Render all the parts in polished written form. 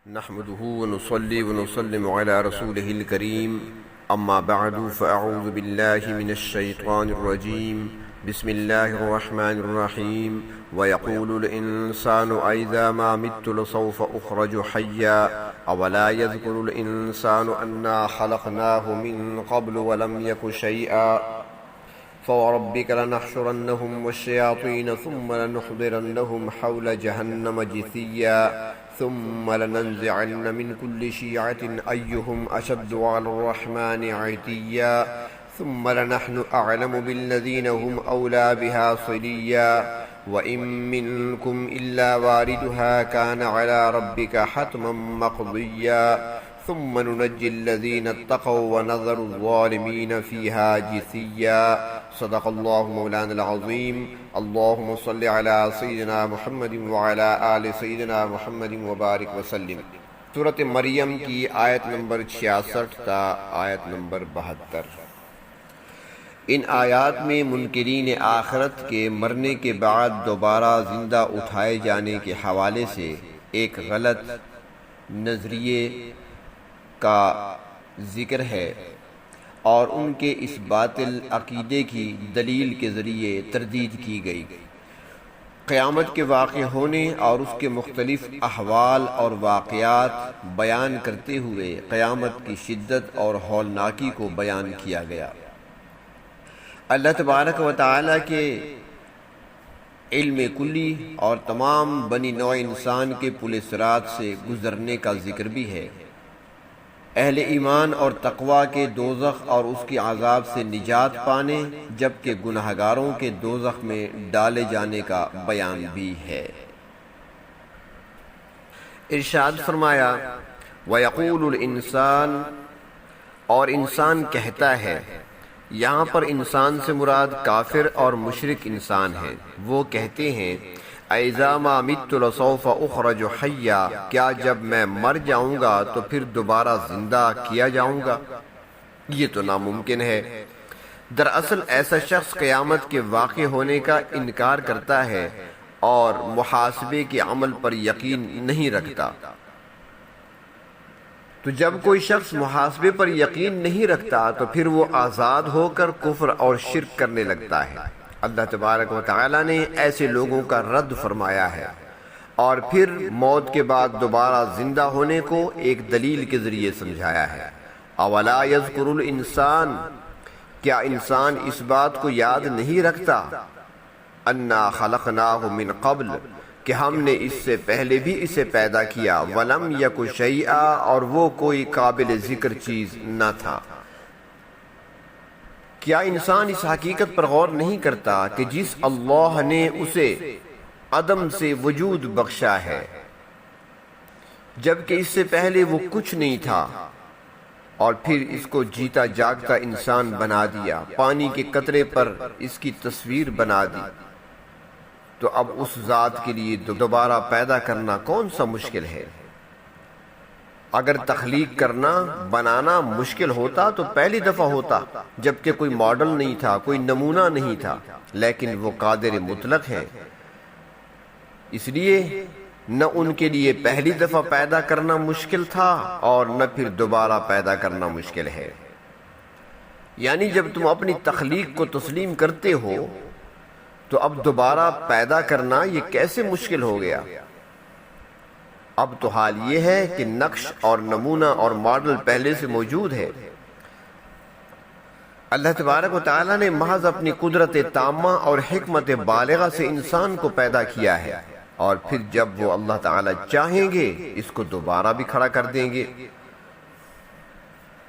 نحمده ونصلي ونسلم على رسوله الكريم أما بعد فأعوذ بالله من الشيطان الرجيم بسم الله الرحمن الرحيم ويقول الإنسان أئذا ما مت لسوف أخرج حيا أولا يذكر الإنسان أنا خلقناه من قبل ولم يك شيئا فوربك لنحشرنهم والشياطين ثم لنحضرنهم حول جهنم جثيا ثم لننزعن من كل شيعة أيهم أشد على الرحمن عتيا ثم لنحن أعلم بالذين هم أولى بها صليا وإن منكم إلا واردها كان على ربك حتما مقضيا ثم ننجي الذين اتقوا ونذر الظالمين فيها جثيا صدق الله مولانا العظيم اللهم صل على سيدنا محمد وعلى آل سيدنا محمد وبارك وسلم۔ سورۃ مریم کی آیت نمبر 66 تا آیت نمبر 72۔ ان آیات میں منکرین آخرت کے مرنے کے بعد دوبارہ زندہ اٹھائے جانے کے حوالے سے ایک غلط نظریے کا ذکر ہے اور ان کے اس باطل عقیدے کی دلیل کے ذریعے تردید کی گئی۔ قیامت کے واقع ہونے اور اس کے مختلف احوال اور واقعات بیان کرتے ہوئے قیامت کی شدت اور ہولناکی کو بیان کیا گیا۔ اللہ تبارک و تعالی کے علم کلی اور تمام بنی نوع انسان کے پل صراط سے گزرنے کا ذکر بھی ہے۔ اہل ایمان اور تقوی کے دوزخ اور اس کی عذاب سے نجات پانے جبکہ گناہگاروں کے دوزخ میں ڈالے جانے کا بیان بھی ہے۔ ارشاد فرمایا وَيَقُولُ الْإِنسان، اور انسان کہتا ہے۔ یہاں پر انسان سے مراد کافر اور مشرک انسان ہیں۔ وہ کہتے ہیں اَإِذَا مَا مِتُّ لَسَوْفَ أُخْرَجُ حَيًّا، کیا جب میں مر جاؤں گا تو پھر دوبارہ زندہ کیا جاؤں گا؟ یہ تو ناممکن ہے۔ دراصل ایسا شخص قیامت کے واقع ہونے کا انکار کرتا ہے اور محاسبے کے عمل پر یقین نہیں رکھتا۔ تو جب کوئی شخص محاسبے پر یقین نہیں رکھتا تو پھر وہ آزاد ہو کر کفر اور شرک کرنے لگتا ہے۔ اللہ تبارک و تعالی نے ایسے لوگوں کا رد فرمایا ہے اور پھر موت کے بعد دوبارہ زندہ ہونے کو ایک دلیل کے ذریعے سمجھایا ہے۔ اولا یذکر الانسان، کیا انسان اس بات کو یاد نہیں رکھتا انا خلقناہ من قبل، کہ ہم نے اس سے پہلے بھی اسے پیدا کیا، ولم یک شیئا، اور وہ کوئی قابل ذکر چیز نہ تھا۔ کیا انسان اس حقیقت پر غور نہیں کرتا کہ جس اللہ نے اسے عدم سے وجود بخشا ہے جبکہ اس سے پہلے وہ کچھ نہیں تھا، اور پھر اس کو جیتا جاگتا انسان بنا دیا، پانی کے قطرے پر اس کی تصویر بنا دی، تو اب اس ذات کے لیے دوبارہ پیدا کرنا کون سا مشکل ہے؟ اگر تخلیق کرنا بنانا مشکل ہوتا تو پہلی دفعہ ہوتا جبکہ کوئی ماڈل نہیں تھا، کوئی نمونہ نہیں تھا، لیکن وہ قادر مطلق ہے، اس لیے نہ ان کے لیے پہلی دفعہ پیدا کرنا مشکل تھا اور نہ پھر دوبارہ پیدا کرنا مشکل ہے۔ یعنی جب تم اپنی تخلیق کو تسلیم کرتے ہو تو اب دوبارہ پیدا کرنا یہ کیسے مشکل ہو گیا؟ اب تو حال یہ ہے کہ نقش اور نمونہ اور ماڈل پہلے سے موجود ہے۔ اللہ تبارک و تعالی نے محض اپنی قدرت تامہ اور حکمت بالغہ سے انسان کو پیدا کیا ہے، اور پھر جب وہ اللہ تعالی چاہیں گے اس کو دوبارہ بھی کھڑا کر دیں گے۔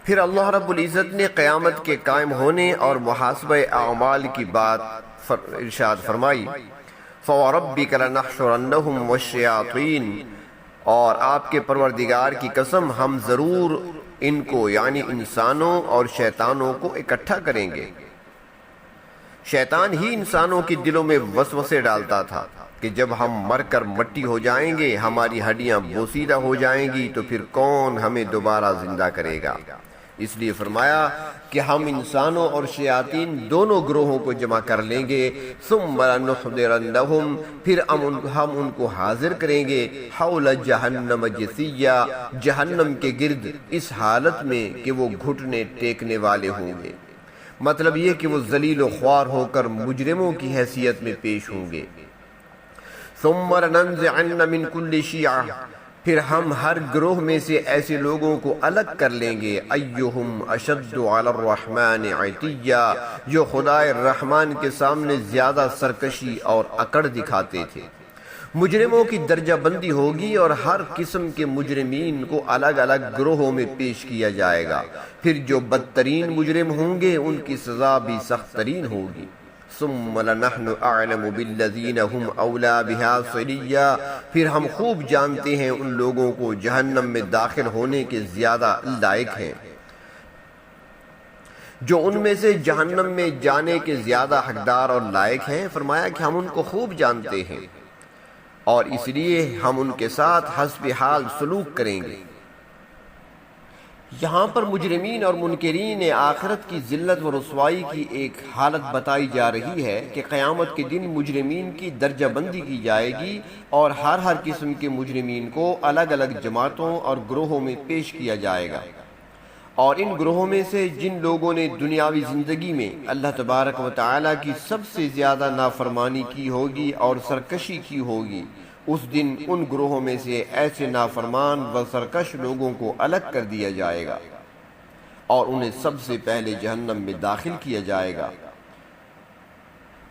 پھر اللہ رب العزت نے قیامت کے قائم ہونے اور محاسبہ اعمال کی بات ارشاد فرمائی فَوَرَبِّكَ لَنَحْشُرَنَّهُمْ وَالشَّيَاطِينَ، اور آپ کے پروردگار کی قسم ہم ضرور ان کو یعنی انسانوں اور شیطانوں کو اکٹھا کریں گے۔ شیطان ہی انسانوں کے دلوں میں وسوسے ڈالتا تھا کہ جب ہم مر کر مٹی ہو جائیں گے، ہماری ہڈیاں بوسیدہ ہو جائیں گی، تو پھر کون ہمیں دوبارہ زندہ کرے گا؟ اس لیے فرمایا کہ ہم انسانوں اور شیاطین دونوں گروہوں کو جمع کر لیں گے، ثم لنحضرنہم، پھر ہم ان کو حاضر کریں گے، حول جہنم جثیا، جہنم کے گرد، اس حالت میں کہ وہ گھٹنے ٹیکنے والے ہوں گے۔ مطلب یہ کہ وہ ذلیل و خوار ہو کر مجرموں کی حیثیت میں پیش ہوں گے۔ ثم لننزعن من کل شیعہ، پھر ہم ہر گروہ میں سے ایسے لوگوں کو الگ کر لیں گے، ایہم اشد علی الرحمن عتیا، جو خدا الرحمن کے سامنے زیادہ سرکشی اور اکڑ دکھاتے تھے۔ مجرموں کی درجہ بندی ہوگی اور ہر قسم کے مجرمین کو الگ الگ گروہوں میں پیش کیا جائے گا، پھر جو بدترین مجرم ہوں گے ان کی سزا بھی سخت ترین ہوگی۔ ثم لنحن اعلم بالذین هم اولا بها صلیا، پھر ہم خوب جانتے ہیں ان لوگوں کو جہنم میں داخل ہونے کے زیادہ لائق ہیں، جو ان میں سے جہنم میں جانے کے زیادہ حقدار اور لائق ہیں۔ فرمایا کہ ہم ان کو خوب جانتے ہیں اور اس لیے ہم ان کے ساتھ حسب حال سلوک کریں گے۔ یہاں پر مجرمین اور منکرین آخرت کی ذلت و رسوائی کی ایک حالت بتائی جا رہی ہے کہ قیامت کے دن مجرمین کی درجہ بندی کی جائے گی اور ہر قسم کے مجرمین کو الگ الگ جماعتوں اور گروہوں میں پیش کیا جائے گا، اور ان گروہوں میں سے جن لوگوں نے دنیاوی زندگی میں اللہ تبارک و تعالیٰ کی سب سے زیادہ نافرمانی کی ہوگی اور سرکشی کی ہوگی، اس دن ان گروہوں میں سے ایسے نافرمان و سرکش لوگوں کو الگ کر دیا جائے گا اور انہیں سب سے پہلے جہنم میں داخل کیا جائے گا۔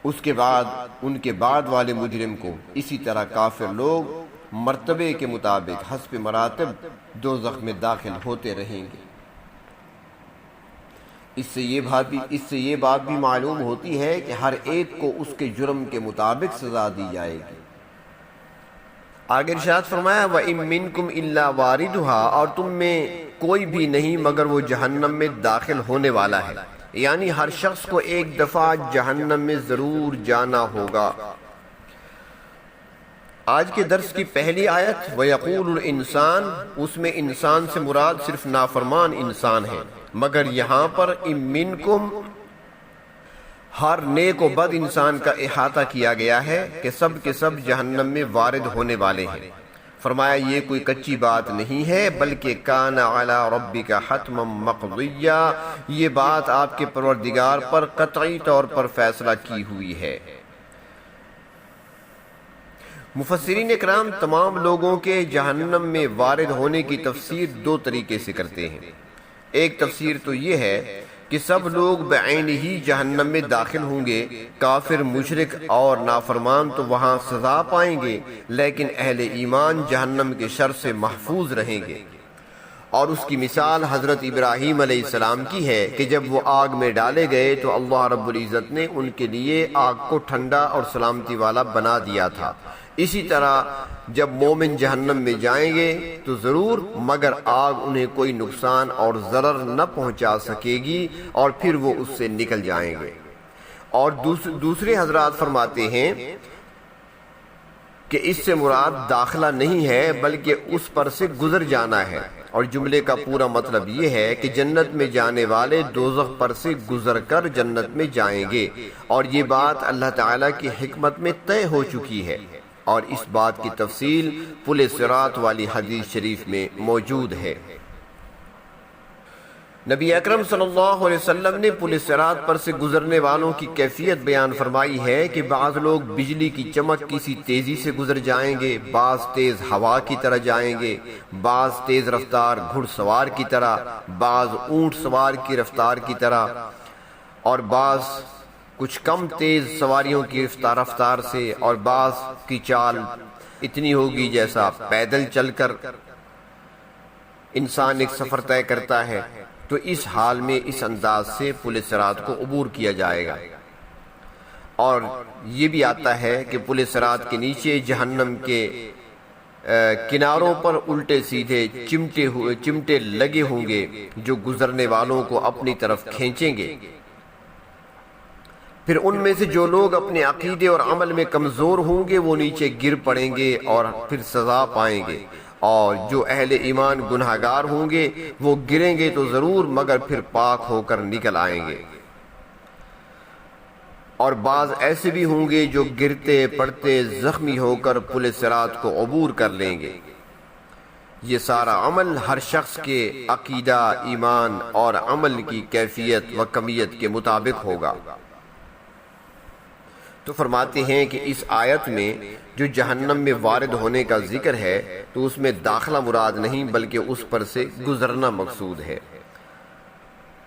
اس کے بعد ان کے بعد والے مجرم کو اسی طرح کافر لوگ مرتبے کے مطابق حسب مراتب دوزخ میں داخل ہوتے رہیں گے۔ اس سے یہ بات بھی معلوم ہوتی ہے کہ ہر ایک کو اس کے جرم کے مطابق سزا دی جائے گی۔ آگے ارشاد فرمایا وَإِن مِّنكُمْ إِلَّا وَارِدُهَا، اور تم میں کوئی بھی نہیں مگر وہ جہنم میں داخل ہونے والا ہے، یعنی ہر شخص کو ایک دفعہ جہنم میں ضرور جانا ہوگا۔ آج کے درس کی پہلی آیت وَيَقُولُ الْإِنسان، اس میں انسان سے مراد صرف نافرمان انسان ہے، مگر یہاں پر اِن مِّنكُمْ ہر نیک و بد انسان کا احاطہ کیا گیا ہے کہ سب کے سب جہنم میں وارد ہونے والے ہیں۔ فرمایا یہ کوئی کچی بات نہیں ہے بلکہ کان علی ربک حتما مقضیا، یہ بات آپ کے پروردگار پر قطعی طور پر فیصلہ کی ہوئی ہے۔ مفسرین اکرام تمام لوگوں کے جہنم میں وارد ہونے کی تفسیر دو طریقے سے کرتے ہیں۔ ایک تفسیر تو یہ ہے کہ سب لوگ بعین ہی جہنم میں داخل ہوں گے، کافر، مشرک اور نافرمان تو وہاں سزا پائیں گے، لیکن اہل ایمان جہنم کے شر سے محفوظ رہیں گے۔ اور اس کی مثال حضرت ابراہیم علیہ السلام کی ہے کہ جب وہ آگ میں ڈالے گئے تو اللہ رب العزت نے ان کے لیے آگ کو ٹھنڈا اور سلامتی والا بنا دیا تھا۔ اسی طرح جب مومن جہنم میں جائیں گے تو ضرور، مگر آگ انہیں کوئی نقصان اور ضرر نہ پہنچا سکے گی اور پھر وہ اس سے نکل جائیں گے۔ اور دوسرے حضرات فرماتے ہیں کہ اس سے مراد داخلہ نہیں ہے بلکہ اس پر سے گزر جانا ہے، اور جملے کا پورا مطلب یہ ہے کہ جنت میں جانے والے دوزخ پر سے گزر کر جنت میں جائیں گے، اور یہ بات اللہ تعالیٰ کی حکمت میں طے ہو چکی ہے، اور اس بات کی تفصیل پل صراط والی حدیث شریف میں موجود ہے۔ نبی اکرم صلی اللہ علیہ وسلم نے پل صراط پر سے گزرنے والوں کی کیفیت بیان فرمائی ہے کہ بعض لوگ بجلی کی چمک کی سی تیزی سے گزر جائیں گے، بعض تیز ہوا کی طرح جائیں گے، بعض تیز رفتار گھڑ سوار کی طرح، بعض اونٹ سوار کی رفتار کی طرح، اور بعض کچھ کم تیز سواریوں کی رفتار سے، اور بعض کی چال اتنی ہوگی جیسا پیدل چل کر انسان ایک سفر طے کرتا ہے۔ تو اس حال میں اس انداز سے پل صراط کو عبور کیا جائے گا۔ اور یہ بھی آتا ہے کہ پل صراط کے نیچے جہنم کے کناروں پر الٹے سیدھے چمٹے لگے ہوں گے جو گزرنے والوں کو اپنی طرف کھینچیں گے۔ پھر ان میں سے جو لوگ اپنے عقیدے اور عمل میں کمزور ہوں گے وہ نیچے گر پڑیں گے اور پھر سزا پائیں گے، اور جو اہل ایمان گناہگار ہوں گے وہ گریں گے تو ضرور مگر پھر پاک ہو کر نکل آئیں گے، اور بعض ایسے بھی ہوں گے جو گرتے پڑتے زخمی ہو کر پل صراط کو عبور کر لیں گے۔ یہ سارا عمل ہر شخص کے عقیدہ، ایمان اور عمل کی کیفیت و کمیت کے مطابق ہوگا۔ تو فرماتے ہیں کہ اس آیت میں جو جہنم میں وارد ہونے کا ذکر ہے تو اس میں داخلہ مراد نہیں بلکہ اس پر سے گزرنا مقصود ہے۔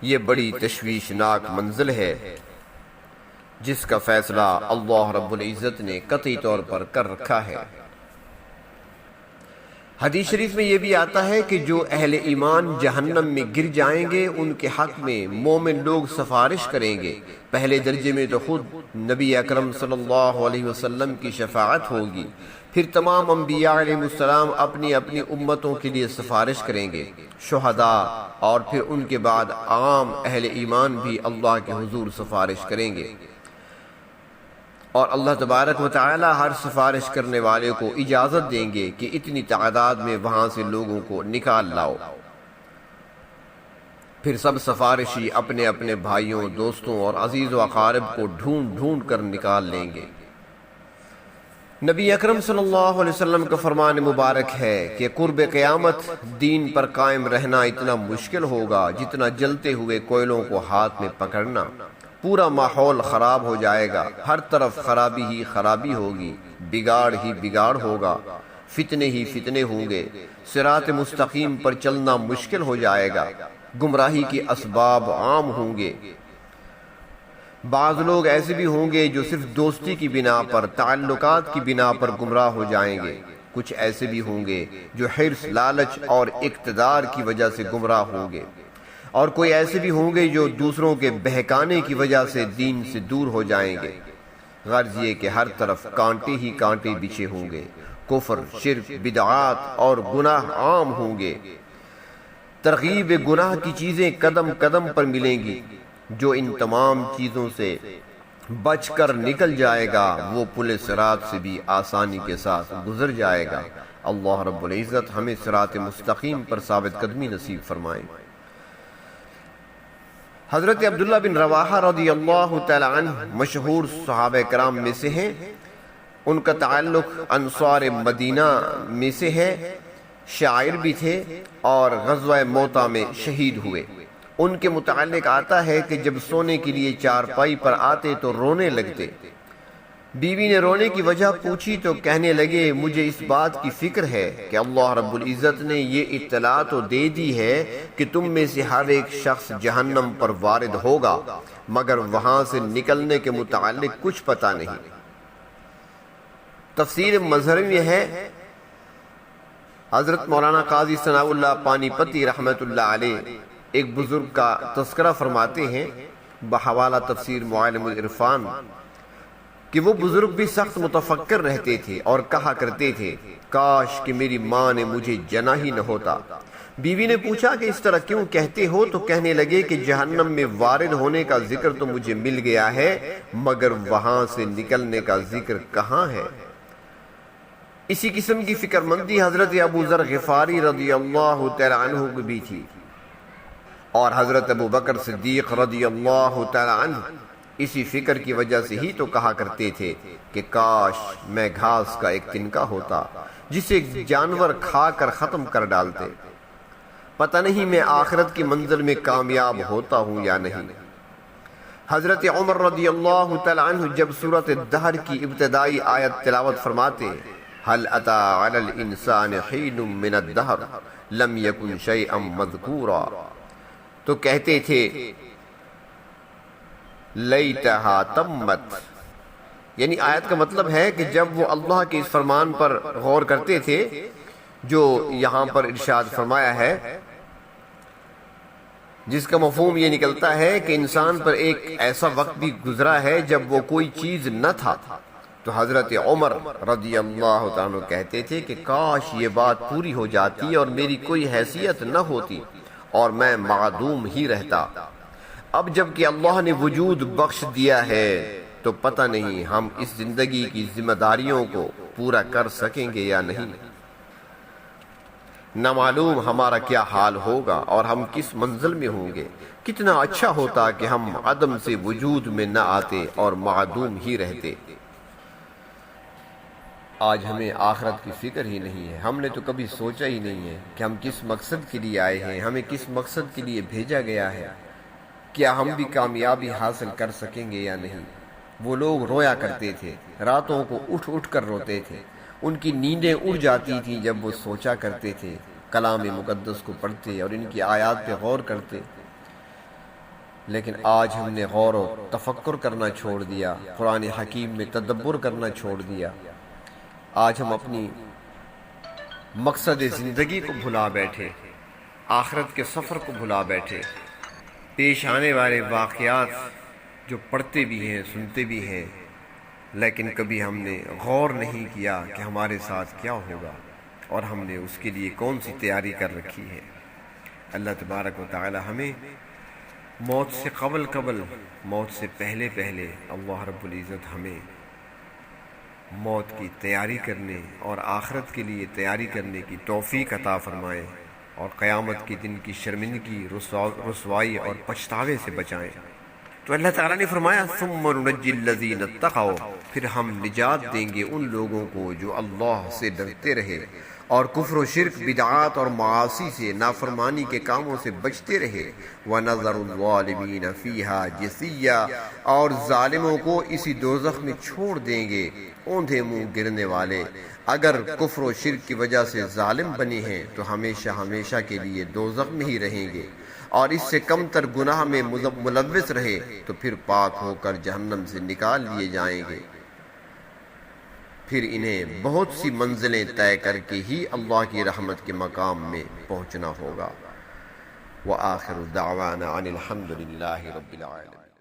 یہ بڑی تشویشناک منزل ہے جس کا فیصلہ اللہ رب العزت نے قطعی طور پر کر رکھا ہے۔ حدیث شریف میں یہ بھی آتا ہے کہ جو اہل ایمان جہنم میں گر جائیں گے ان کے حق میں مومن لوگ سفارش کریں گے۔ پہلے درجے میں تو خود نبی اکرم صلی اللہ علیہ وسلم کی شفاعت ہوگی، پھر تمام انبیاء علیہ السلام اپنی اپنی امتوں کے لیے سفارش کریں گے، شہداء، اور پھر ان کے بعد عام اہل ایمان بھی اللہ کے حضور سفارش کریں گے، اور اللہ تبارک و تعالی ہر سفارش کرنے والے کو اجازت دیں گے کہ اتنی تعداد میں وہاں سے لوگوں کو نکال لاؤ۔ پھر سب سفارشی اپنے اپنے بھائیوں، دوستوں اور عزیز و اقارب کو ڈھونڈ ڈھونڈ کر نکال لیں گے۔ نبی اکرم صلی اللہ علیہ وسلم کا فرمان مبارک ہے کہ قرب قیامت دین پر قائم رہنا اتنا مشکل ہوگا جتنا جلتے ہوئے کوئلوں کو ہاتھ میں پکڑنا۔ پورا ماحول خراب ہو جائے گا، ہر طرف خرابی ہی خرابی ہوگی، بگاڑ ہی بگاڑ ہوگا، فتنے ہی فتنے ہوں گے، صراط مستقیم پر چلنا مشکل ہو جائے گا، گمراہی کے اسباب عام ہوں گے۔ بعض لوگ ایسے بھی ہوں گے جو صرف دوستی کی بنا پر، تعلقات کی بنا پر گمراہ ہو جائیں گے، کچھ ایسے بھی ہوں گے جو حرص، لالچ اور اقتدار کی وجہ سے گمراہ ہوں گے، اور کوئی ایسے بھی ہوں گے جو دوسروں کے بہکانے کی وجہ سے دین سے دور ہو جائیں گے۔ غرض یہ کہ ہر طرف کانٹے ہی کانٹے بچھے ہوں گے، کفر، شرک، بدعات اور گناہ عام ہوں گے۔ ترغیب گناہ کی چیزیں قدم قدم پر ملیں گی۔ جو ان تمام چیزوں سے بچ کر نکل جائے گا وہ پل صراط سے بھی آسانی کے ساتھ گزر جائے گا۔ اللہ رب العزت ہمیں صراط مستقیم پر ثابت قدمی نصیب فرمائے۔ حضرت عبداللہ بن رواحہ رضی اللہ تعالی عنہ مشہور صحابہ کرام میں سے ہیں، ان کا تعلق انصار مدینہ میں سے ہے، شاعر بھی تھے اور غزوہ موتہ میں شہید ہوئے۔ ان کے متعلق آتا ہے کہ جب سونے کے لیے چارپائی پر آتے تو رونے لگتے۔ بیوی نے رونے کی وجہ پوچھی تو کہنے لگے مجھے اس بات کی فکر ہے کہ اللہ رب العزت نے یہ اطلاع تو دے دی ہے کہ تم میں سے ہر ایک شخص جہنم پر وارد ہوگا، مگر وہاں سے نکلنے کے متعلق کچھ پتہ نہیں۔ تفسیر مظہر میں ہے، حضرت مولانا قاضی ثناء اللہ پانی پتی رحمت اللہ علیہ ایک بزرگ کا تذکرہ فرماتے ہیں بحوالہ تفسیر معالم العرفان کہ وہ بزرگ بھی سخت متفکر رہتے تھے اور کہا کرتے تھے کاش کہ میری ماں نے مجھے جنا ہی نہ ہوتا۔ بیوی نے پوچھا کہ اس طرح کیوں کہتے ہو تو کہنے لگے کہ جہنم میں وارد ہونے کا ذکر تو مجھے مل گیا ہے مگر وہاں سے نکلنے کا ذکر کہاں ہے۔ اسی قسم کی فکر مندی حضرت ابو ذر غفاری رضی اللہ تعالی عنہ کو بھی تھی، اور حضرت ابو بکر صدیق رضی اللہ تعالی عنہ اسی فکر کی وجہ سے ہی تو کہا کرتے تھے کہ کاش میں گھاس کا ایک تنکا ہوتا جسے جانور کھا کر ختم کر ڈالتے، پتہ نہیں میں آخرت کی منزل میں کامیاب ہوتا ہوں یا نہیں۔ حضرت عمر رضی اللہ تعالی عنہ جب سورۃ الدہر کی ابتدائی آیت تلاوت فرماتے هل اتى على الانسان حين من الدهر لم يكن شيئا مذكورا تو کہتے تھے لیتہا تمت، یعنی آیت کا مطلب ہے کہ جب وہ اللہ کے اس فرمان پر غور کرتے تھے جو یہاں پر ارشاد فرمایا ہے، جس کا مفہوم یہ نکلتا ہے کہ انسان پر ایک ایسا وقت بھی گزرا ہے جب وہ کوئی چیز نہ تھا، تو حضرت عمر رضی اللہ تعالیٰ کہتے تھے کہ کاش یہ بات پوری ہو جاتی اور میری کوئی حیثیت نہ ہوتی اور میں معدوم ہی رہتا۔ اب جب کہ اللہ نے وجود بخش دیا ہے تو پتہ نہیں ہم اس زندگی کی ذمہ داریوں کو پورا کر سکیں گے یا نہیں۔ نہ معلوم ہمارا کیا حال ہوگا اور ہم کس منزل میں ہوں گے۔ کتنا اچھا ہوتا کہ ہم عدم سے وجود میں نہ آتے اور معدوم ہی رہتے۔ آج ہمیں آخرت کی فکر ہی نہیں ہے۔ ہم نے تو کبھی سوچا ہی نہیں ہے کہ ہم کس مقصد کے لیے آئے ہیں، ہمیں کس مقصد کے لیے بھیجا گیا ہے، کیا ہم بھی کامیابی حاصل کر سکیں گے یا نہیں۔ وہ لوگ رویا کرتے تھے، راتوں کو اٹھ اٹھ کر روتے تھے، ان کی نیندیں اڑ جاتی تھیں جب وہ سوچا کرتے تھے، کلام مقدس کو پڑھتے اور ان کی آیات پہ غور کرتے۔ لیکن آج ہم نے غور و تفکر کرنا چھوڑ دیا، قرآن حکیم میں تدبر کرنا چھوڑ دیا۔ آج ہم اپنی مقصد زندگی کو بھلا بیٹھے، آخرت کے سفر کو بھلا بیٹھے، پیش آنے والے واقعات جو پڑھتے بھی ہیں، سنتے بھی ہیں، لیکن کبھی ہم نے غور نہیں کیا کہ ہمارے ساتھ کیا ہوگا اور ہم نے اس کے لیے کون سی تیاری کر رکھی ہے۔ اللہ تبارک و تعالی ہمیں موت سے قبل موت سے پہلے اللہ رب العزت ہمیں موت کی تیاری کرنے اور آخرت کے لیے تیاری کرنے کی توفیق عطا فرمائے اور قیامت کے دن کی شرمندگی، رسوائی اور پچھتاوے سے بچائیں۔ تو اللہ تعالیٰ نے فرمایا ثم ننجی الذین اتقوا، پھر ہم نجات دیں گے ان لوگوں کو جو اللہ سے ڈرتے رہے اور کفر و شرک، بدعات اور معاصی سے، نافرمانی کے کاموں سے بچتے رہے۔ وَنَذَرُ الظَّالِمِينَ فِيهَا جِثِيًّا، اور ظالموں کو اسی دوزخ میں چھوڑ دیں گے اوندھے منہ گرنے والے۔ اگر کفر و شرک کی وجہ سے ظالم بنے ہیں تو ہمیشہ ہمیشہ کے لیے دوزخ میں ہی رہیں گے، اور اس سے کم تر گناہ میں ملوث رہے تو پھر پاک ہو کر جہنم سے نکال لیے جائیں گے۔ پھر انہیں بہت سی منزلیں طے کر کے ہی اللہ کی رحمت کے مقام میں پہنچنا ہوگا۔ وآخر دعوانا ان الحمد للہ رب العالمین۔